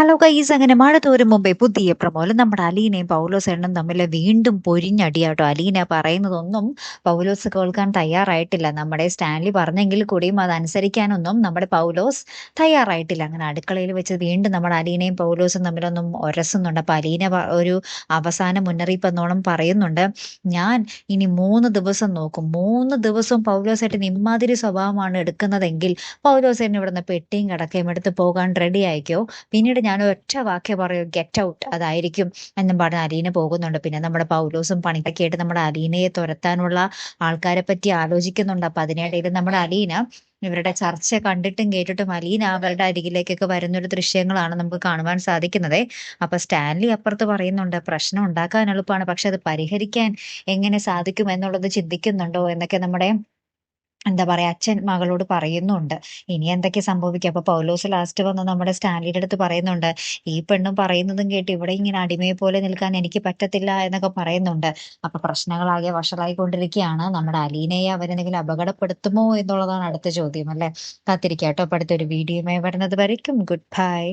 Hello guys, അങ്ങനെ മഴ തോരും മുമ്പേ പുതിയ പ്രമോല് നമ്മുടെ അലീനയും പൗലോസേട്ടനും തമ്മിൽ വീണ്ടും പൊരിഞ്ഞടിയാട്ടോ. അലീന പറയുന്നതൊന്നും പൗലോസ് കേൾക്കാൻ തയ്യാറായിട്ടില്ല. നമ്മുടെ സ്റ്റാൻലി പറഞ്ഞെങ്കിൽ കൂടിയും അതനുസരിക്കാനൊന്നും നമ്മുടെ പൗലോസ് തയ്യാറായിട്ടില്ല. അങ്ങനെ അടുക്കളയിൽ വെച്ച് വീണ്ടും നമ്മുടെ അലീനയും പൗലോസും തമ്മിലൊന്നും ഒരസുന്നുണ്ട്. അപ്പൊ അലീന ഒരു അവസാന മുന്നറിയിപ്പ് എന്നോണം പറയുന്നുണ്ട്, ഞാൻ ഇനി 3 ദിവസം നോക്കും. 3 ദിവസവും പൗലോസേട്ടൻ ഇമാതിരി സ്വഭാവമാണ് എടുക്കുന്നതെങ്കിൽ പൗലോസേട്ടൻ ഇവിടുന്ന് പെട്ടിയും കിടക്കയും എടുത്ത് പോകാൻ റെഡി ആയിക്കോ. പിന്നീട് ഞാൻ ഒറ്റ വാക്കേ പറയൂ, ഗെറ്റ് ഔട്ട്, അതായിരിക്കും എന്നും പറഞ്ഞ് അലീന പോകുന്നുണ്ട്. പിന്നെ നമ്മുടെ പൗലോസും പണിക്കൊക്കെ ആയിട്ട് നമ്മുടെ അലീനയെ തുരത്താനുള്ള ആൾക്കാരെ പറ്റി ആലോചിക്കുന്നുണ്ട്. അപ്പൊ അതിനിടയിൽ നമ്മുടെ അലീന ഇവരുടെ ചർച്ച കണ്ടിട്ടും കേട്ടിട്ടും അലീന അവരുടെ അരികിലേക്കൊക്കെ വരുന്നൊരു ദൃശ്യങ്ങളാണ് നമുക്ക് കാണുവാൻ സാധിക്കുന്നത്. അപ്പൊ സ്റ്റാൻലി അപ്പുറത്ത് പറയുന്നുണ്ട്, പ്രശ്നം ഉണ്ടാക്കാൻ എളുപ്പമാണ്, പക്ഷെ അത് പരിഹരിക്കാൻ എങ്ങനെ സാധിക്കും എന്നുള്ളത് ചിന്തിക്കുന്നുണ്ടോ എന്നൊക്കെ നമ്മുടെ എന്താ പറയാ അച്ഛൻ മകളോട് പറയുന്നുണ്ട്. ഇനി എന്തൊക്കെ സംഭവിക്കും? അപ്പൊ പൗലോസ് ലാസ്റ്റ് വന്ന് നമ്മുടെ സ്റ്റാൻലിയുടെ അടുത്ത് പറയുന്നുണ്ട്, ഈ പെണ്ണും പറയുന്നതും കേട്ട് ഇവിടെ ഇങ്ങനെ അടിമയെ പോലെ നിൽക്കാൻ എനിക്ക് പറ്റത്തില്ല എന്നൊക്കെ പറയുന്നുണ്ട്. അപ്പൊ പ്രശ്നങ്ങളാകെ വഷളായിക്കൊണ്ടിരിക്കുകയാണ്. നമ്മുടെ അലീനയെ അവരെന്തെങ്കിലും അപകടപ്പെടുത്തുമോ എന്നുള്ളതാണ് അടുത്ത ചോദ്യം, അല്ലെ? കാത്തിരിക്കാട്ടോ. അപ്പൊ അടുത്തൊരു വീഡിയോയുമായി വരുന്നത് വരയ്ക്കും ഗുഡ് ബൈ.